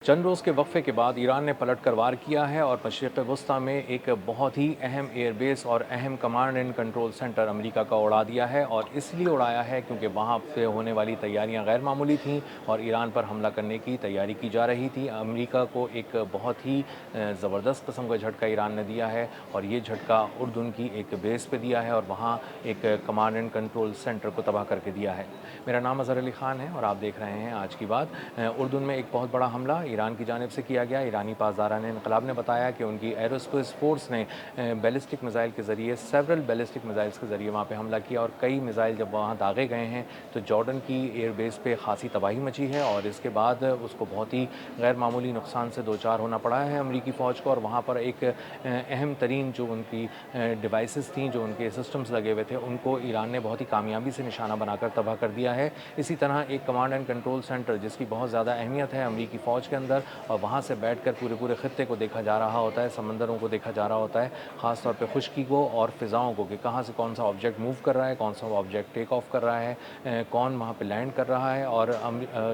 चंद रोज़ के वक्फे के बाद ईरान ने पलट कर वार किया है और मशरिक़ वस्ता में एक बहुत ही अहम एयरबेस और अहम command and control centre America का उड़ा दिया है। और इसलिए उड़ाया है क्योंकि वहाँ पे होने वाली तैयारियां गैर मामूली थीं और ईरान पर हमला करने की तैयारी की जा रही थी। अमेरिका को एक बहुत ही ज़बरदस्त किस्म का झटका ईरान ने दिया है और ये झटका उर्दून की एक बेस पे दिया है और वहाँ एक कमांड एंड कंट्रोल सेंटर को तबाह करके दिया है। मेरा नाम अज़हर अली ख़ान है और आप देख रहे हैं आज की बात। उर्दून में एक बहुत बड़ा हमला ईरान की जानिब से किया गया। ईरानी पासदारान इनकलाब ने बताया कि उनकी एरोस्पेस फोर्स ने बैलिस्टिक मिसाइल के ज़रिए सेवरल बैलिस्टिक मिसाइल्स के ज़रिए वहाँ पे हमला किया और कई मिसाइल जब वहाँ दागे गए हैं तो जॉर्डन की एयरबेस पे खासी तबाही मची है और इसके बाद उसको बहुत ही गैर मामूली नुकसान से दो चार होना पड़ा है अमरीकी फ़ौज को। और वहाँ पर एक अहम तरीन जो उनकी डिवाइसेस थी, जो उनके सिस्टम्स लगे हुए थे, उनको ईरान ने बहुत ही कामयाबी से निशाना बनाकर तबाह कर दिया है। इसी तरह एक कमांड एंड कंट्रोल सेंटर जिसकी बहुत ज़्यादा अहमियत है अमरीकी फ़ौज के अंदर और वहाँ से बैठकर पूरे ख़ित्ते को देखा जा रहा होता है, समंदरों को देखा जा रहा होता है, ख़ास तौर पे खुश्की को और फ़िज़ाओं को कि कहाँ से कौन सा ऑब्जेक्ट मूव कर रहा है, कौन सा ऑब्जेक्ट टेक ऑफ कर रहा है, कौन वहाँ पे लैंड कर रहा है और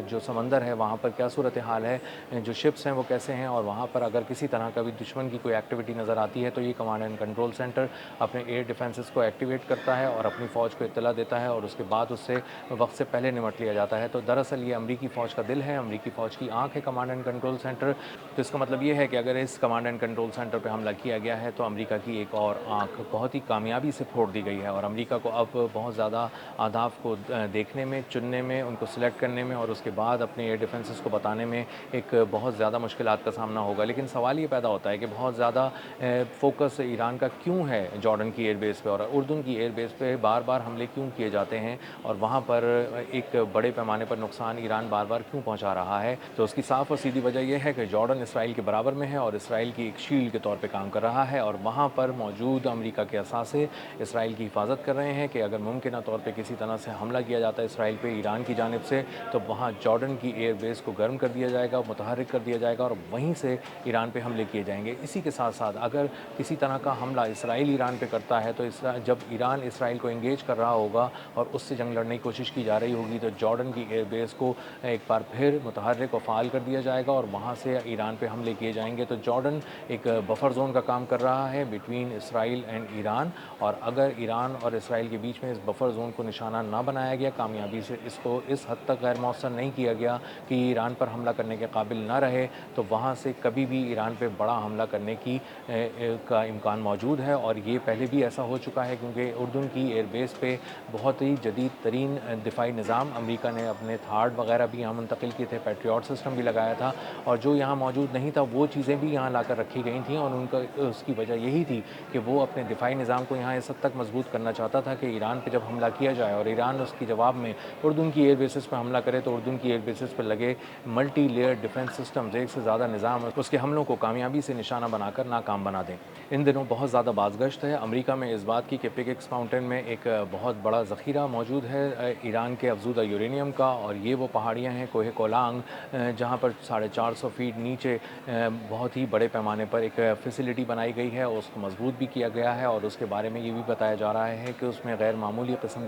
जो समंदर है वहाँ पर क्या सूरत हाल है, जो शिप्स हैं वो कैसे हैं। और वहाँ पर अगर किसी तरह का भी दुश्मन की कोई एक्टिविटी नज़र आती है तो ये कमांड एंड कंट्रोल सेंटर अपने एयर डिफेंसेस को एक्टिवेट करता है और अपनी फ़ौज को इत्तला देता है और उसके बाद उससे वक्त से पहले निमट लिया जाता है। तो दरअसल ये अमरीकी फ़ौज का दिल है, अमरीकी फ़ौज की आँख है कमांड एंड कंट्रोल सेंटर। तो इसका मतलब ये है कि अगर इस कमांड एंड कंट्रोल सेंटर पर हमला किया गया है तो अमरीका की एक और आँख बहुत ही कामयाबी से फोड़ दी गई है और अमरीका को अब बहुत ज़्यादा अहदाफ को देखने में, चुनने में, उनको सिलेक्ट करने में और उसके बाद अपने एयर डिफेंसेस को बताने में एक बहुत ज़्यादा मुश्किलात का सामना होगा। लेकिन सवाल ये पैदा होता है कि बहुत ज़्यादा फोकस ईरान का क्यों है जॉर्डन की एयरबेस पे और उर्दून की एयरबेस पे बार बार हमले क्यों किए जाते हैं और वहाँ पर एक बड़े पैमाने पर नुकसान ईरान बार बार क्यों पहुँचा रहा है। तो उसकी साफ़ और सीधी वजह यह है कि जॉर्डन इसराइल के बराबर में है और इसराइल की एक शील्ड के तौर पर काम कर रहा है और वहाँ पर मौजूद अमरीका के असासे इसराइल की हिफाजत कर रहे हैं कि अगर मुमकिन तौर पर किसी तरह से हमला किया जाता है इसराइल पर ईरान की जानिब से तो वहाँ जॉर्डन की एयरबेस को गर्म कर दिया जाएगा, मुतहर्रिक कर दिया जाएगा और वहीं से ईरान पे हमले किए जाएंगे। इसी के साथ साथ अगर किसी तरह का हमला इसराइल ईरान पे करता है तो जब ईरान इसराइल को एंगेज कर रहा होगा और उससे जंग लड़ने की कोशिश की जा रही होगी तो जॉर्डन की एयरबेस को एक बार फिर मुतहर्रिक व फ़ाल कर दिया जाएगा और वहाँ से ईरान पे हमले किए जाएंगे। तो जॉर्डन एक बफर जोन का काम कर रहा है बिटवीन इसराइल एंड ईरान और अगर ईरान और इसराइल के बीच में इस बफर जोन को निशाना ना बनाया गया, कामयाबी से इसको इस हद तक गैर मौसर नहीं किया गया कि ईरान पर हमला करने के काबिल ना रहे तो वहाँ से कभी भी ईरान पे बड़ा हमला करने की का इम्कान मौजूद है। और ये पहले भी ऐसा हो चुका है क्योंकि उर्दून की एयरबेस पे बहुत ही जदीद तरीन दिफाई निज़ाम अमरीका ने अपने थार्ड वगैरह भी यहाँ मुंतकिल किए थे, पेट्रियट सिस्टम भी लगाया था और जो यहाँ मौजूद नहीं था वो चीज़ें भी यहाँ लाकर रखी गई थी और उनका उसकी वजह यही थी कि वो अपने दिफाई निज़ाम को यहाँ इस हद तक मजबूत करना चाहता था कि ईरान पर जब हमला किया जाए और ईरान उसके जवाब में उर्दून की एयर बेसिस पर हमला करे तो उर्दून की एयर बेसिस पर लगे मल्टी लेयर डिफेंस सिस्टम्स, एक से ज़्यादा निज़ाम उसके हमलों को कामयाबी से निशाना बनाकर नाकाम बना दें। इन दिनों बहुत ज़्यादा बाज़गश्त है अमरीका में इस बात की कि पिकेक्स माउंटेन में एक बहुत बड़ा ज़ख़ीरा मौजूद है ईरान के अफजूदा यूरेनियम का और ये वो पहाड़ियाँ हैं कोहे कोलांग जहाँ पर 450 फीट नीचे बहुत ही बड़े पैमाने पर एक फ़ैसिलिटी बनाई गई है, उसको मजबूत भी किया गया है और उसके बारे में ये भी बताया जा रहा है कि उसमें गैर मामूली किस्म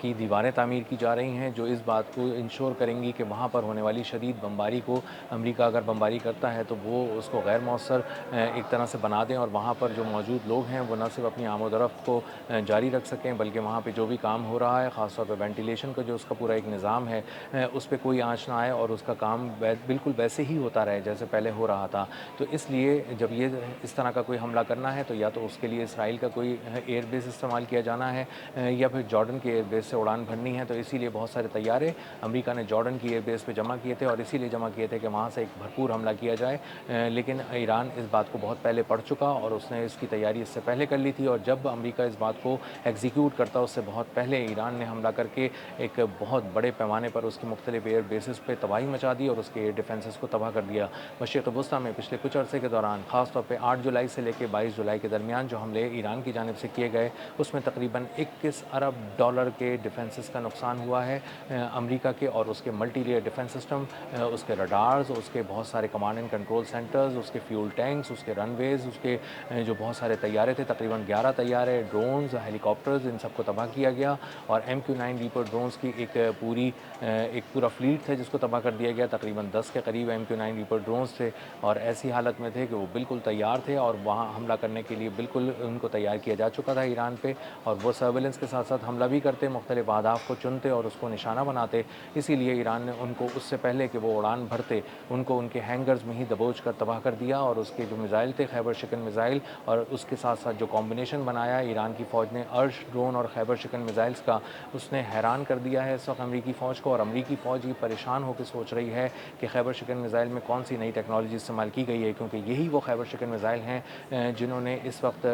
की दीवारें तामीर की जा रही हैं जो इस बात को इंश्योर करेंगी कि वहाँ पर होने वाली शदीद बमबारी को अमेरिका अगर बमबारी करता है तो वो उसको गैर मौसर एक तरह से बना दें और वहाँ पर जो मौजूद लोग हैं वो न सिर्फ अपनी आमद-ओ-रफ़्त को जारी रख सकें बल्कि वहाँ पे जो भी काम हो रहा है ख़ास तौर पे वेंटिलेशन का जो उसका पूरा एक निज़ाम है उस पे कोई आँच ना आए और उसका काम बिल्कुल वैसे ही होता रहे जैसे पहले हो रहा था। तो इसलिए जब ये इस तरह का कोई हमला करना है तो या तो उसके लिए इसराइल का कोई एयर बेस इस्तेमाल किया जाना है या फिर जॉर्डन के एयर बेस से उड़ान भरनी है। तो इसीलिए बहुत सारे तैयारे अमेरिका ने जॉर्डन की एयरबेस पे जमा किए थे और इसीलिए जमा किए थे कि वहाँ से एक भरपूर हमला किया जाए। लेकिन ईरान इस बात को बहुत पहले पढ़ चुका और उसने इसकी तैयारी इससे पहले कर ली थी और जब अमेरिका इस बात को एग्जीक्यूट करता उससे बहुत पहले ईरान ने हमला करके एक बहुत बड़े पैमाने पर उसकी मुख्तलिफ एयर बेसिस पर तबाही मचा दी और उसके एयर डिफेंसेस को तबाह कर दिया। मशरिक़ वस्ता में पिछले कुछ अरसे के दौरान ख़ासतौर पर 8 जुलाई से लेकर 22 जुलाई के दरमियान जो हमले ईरान की जानिब से किए गए उसमें तकरीबन 21 अरब डॉलर के डिफेंसेस का नुकसान हुआ है अमेरिका के और उसके मल्टी लेयर डिफेंस सिस्टम, उसके रडार्स, उसके बहुत सारे कमांड एंड कंट्रोल सेंटर्स, उसके फ्यूल टैंक्स, उसके रनवेज, उसके जो बहुत सारे तैयारे थे तकरीबन 11 तैयारे, ड्रोन्स, हेलीकॉप्टर्स, इन सबको तबाह किया गया और MQ-9 रीपर ड्रोन्स की एक पूरा फ्लीट था जिसको तबाह कर दिया गया। तकरीबन 10 के करीब MQ-9 रीपर ड्रोन्स थे और ऐसी हालत में थे कि वो बिल्कुल तैयार थे और वहाँ हमला करने के लिए बिल्कुल उनको तैयार किया जा चुका था ईरान पे। और वो सर्वेलेंस के साथ साथ हमला भी करते, मुख्तलिफ अहदाफ को चुनते और उसको निशाना बनाते। इसीलिए ईरान ने उनको उससे पहले कि वो उड़ान भरते, उनको उनके हैंगर्स में ही दबोच कर तबाह कर दिया। और उसके जो मिज़ाइल थे, खैबर शिकन मिज़ाइल, और उसके साथ साथ जो कॉम्बिनेशन बनाया ईरान की फ़ौज ने अर्श ड्रोन और खैबर शिकन मिज़ाइल्स का, उसने हैरान कर दिया है इस वक्त अमरीकी फ़ौज को। और अमरीकी फ़ौज ये परेशान होकर सोच रही है कि खैबर शिकन मिज़ाइल में कौन सी नई टेक्नोलॉजी इस्तेमाल की गई है, क्योंकि यही वो खैबर शिकन मिज़ाइल हैं जिन्होंने इस वक्त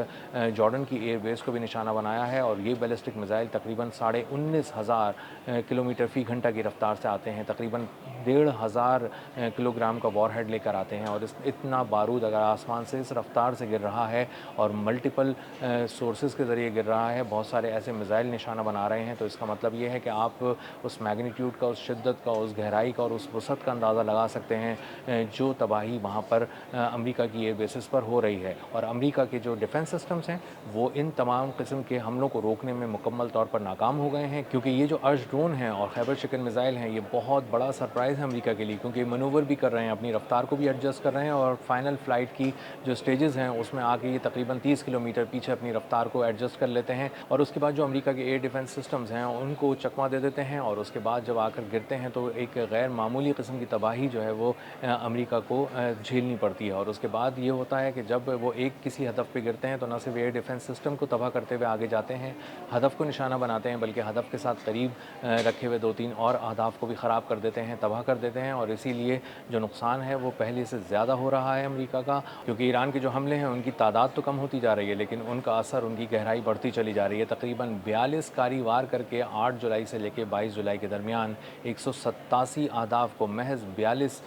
जॉर्डन की एयरबेस को भी निशाना बनाया है। और ये बैलिस्टिक मिज़ाइल तकरीबन 19,500 किलोमीटर फ़ी घंटा की रफ्तार से आते हैं, तकरीबन 1,500 किलोग्राम का वॉरहेड लेकर आते हैं। और इतना बारूद अगर आसमान से इस रफ्तार से गिर रहा है और मल्टीपल सोर्सेज के ज़रिए गिर रहा है, बहुत सारे ऐसे मिज़ाइल निशाना बना रहे हैं, तो इसका मतलब ये है कि आप उस मैग्नीट्यूड का, उस शिद्दत का, उस गहराई का और उस वसअत का अंदाज़ा लगा सकते हैं जो तबाही वहाँ पर अमेरिका की एयर बेसिस पर हो रही है। और अमेरिका के जो डिफेंस सिस्टम्स हैं वो इन तमाम किस्म के हमलों को रोकने में मुकम्मल तौर पर नाकाम हो गए हैं, क्योंकि ये जो अर्श ड्रोन हैं और खैबर शिकन मिज़ाइल हैं, ये बहुत बड़ा सरप्राइज़ है अमेरिका के लिए, क्योंकि मनूवर भी कर रहे हैं, अपनी रफ्तार को भी एडजस्ट कर रहे हैं और फाइनल फ़्लाइट की जो स्टेजेस हैं उसमें आके ये तकरीबन 30 किलोमीटर पीछे अपनी रफ्तार को एडजस्ट कर लेते हैं। और उसके बाद जो अमेरिका के एयर डिफेंस सिस्टम्स हैं उनको चकमा दे देते हैं और उसके बाद जब आकर गिरते हैं तो एक गैर मामूली किस्म की तबाही जो है वो अमेरिका को झेलनी पड़ती है। और उसके बाद ये होता है कि जब वो एक किसी हदफ पे गिरते हैं तो न सिर्फ एयर डिफेंस सिस्टम को तबाह करते हुए आगे जाते हैं, हदफ को निशाना बनाते हैं, बल्कि हदफ के साथ करीब रखे हुए 2-3 और अहदाफ को भी ख़राब कर देते हैं, तबाह कर देते हैं। और इसीलिए जो नुकसान है वो पहले से ज़्यादा हो रहा है अमेरिका का, क्योंकि ईरान के जो हमले हैं उनकी तादाद तो कम होती जा रही है लेकिन उनका असर, उनकी गहराई बढ़ती चली जा रही है। तकरीबन 42 कारी वार करके 8 जुलाई से लेकर 22 जुलाई के दरमियान 187 अहदाफ को महज 42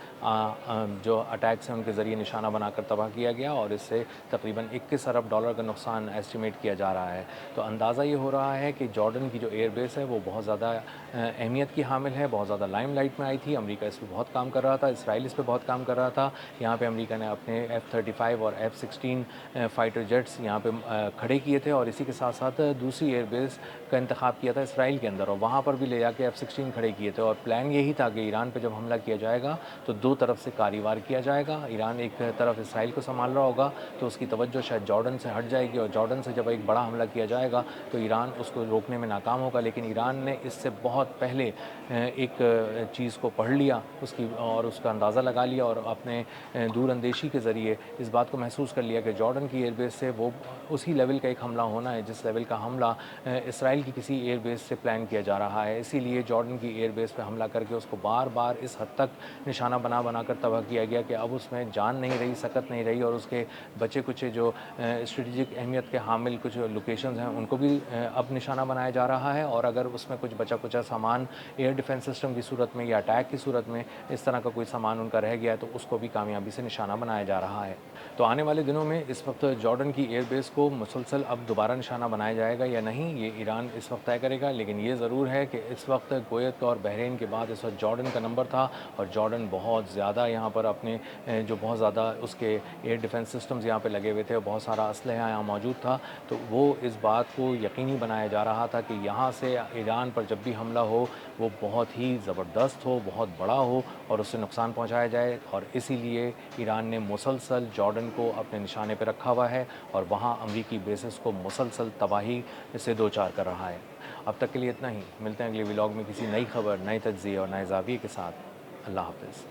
जो अटैक्स हैं उनके ज़रिए निशाना बनाकर तबाह किया गया और इससे तकरीबन 21 अरब डॉलर का नुकसान एस्टिमेट किया जा रहा है। तो अंदाज़ा ये हो रहा है कि जॉर्डन की जो एयरबेस है वो बहुत ज़्यादा अहमियत की हामिल है, बहुत ज़्यादा लाइमलाइट में आई थी। अमेरिका इस पर बहुत काम कर रहा था, इसराइल इस पर बहुत काम कर रहा था। यहाँ पे अमेरिका ने अपने F-35 और F-16 फाइटर जेट्स यहाँ पे खड़े किए थे और इसी के साथ साथ दूसरी एयरबेस का इंतखाब किया था इसराइल के अंदर और वहाँ पर भी ले जाके F-16 खड़े किए थे। और प्लान यही था कि ईरान पे जब हमला किया जाएगा तो दो तरफ से कारी-वार किया जाएगा। ईरान एक तरफ इसराइल को संभाल रहा होगा तो उसकी तवज्जो शायद जॉर्डन से हट जाएगी और जॉर्डन से जब एक बड़ा हमला किया जाएगा तो ईरान उसको रोकने में नाकाम होगा। लेकिन ईरान ने इससे बहुत पहले एक चीज़ को पढ़ लिया उसकी और उसका अंदाज़ा लगा लिया और अपने दूरअंदेशी के ज़रिए इस बात को महसूस कर लिया कि जॉर्डन की एयरबेस से वो उसी लेवल का एक हमला होना है जिस लेवल का हमला इसराइल की किसी एयरबेस से प्लान किया जा रहा है। इसीलिए जॉर्डन की एयरबेस पे हमला करके उसको बार बार इस हद तक निशाना बना कर तबाह किया गया कि अब उसमें जान नहीं रही, सकत नहीं रही और उसके बचे कुछ जो स्ट्रेटेजिक अहमियत के हामिल कुछ लोकेशंस हैं उनको भी अब निशाना बनाया जा रहा है। और अगर उसमें कुछ बचा कुचा सामान एयर डिफेंस सिस्टम की सूरत में या अटैक की सूरत में इस तरह का कोई सामान उनका रह गया है तो उसको भी कामयाबी से निशाना बनाया जा रहा है। तो आने वाले दिनों में इस वक्त जॉर्डन की एयरबेस को मुसलसल अब दोबारा निशाना बनाया जाएगा या नहीं, ये ईरान इस वक्त तय करेगा। लेकिन ये ज़रूर है कि इस वक्त कुवैत और बहरीन के बाद इस वक्त जॉर्डन का नंबर था और जॉर्डन बहुत ज़्यादा यहाँ पर अपने जो बहुत ज़्यादा उसके एयर डिफेंस सिस्टम्स यहाँ पे लगे हुए थे और बहुत सारा असलहा यहाँ मौजूद था। तो वो इस बात को यकीनी बनाया जा रहा था कि यहाँ से ईरान पर जब भी हमला हो वो बहुत ही ज़बरदस्त हो, बहुत बड़ा हो और उससे नुकसान पहुँचाया जाए। और इसीलिए ईरान ने मुसलसल जॉर्डन को अपने निशाने पर रखा हुआ है और वहाँ अमरीकी बेसिस को मुसलसल तबाही से दो चार कर रहा है। अब तक के लिए इतना ही, मिलते हैं अगले व्लॉग में किसी नई खबर, नए तज्ज़िये और नए ज़ाविये के साथ। अल्लाह हाफ़िज़।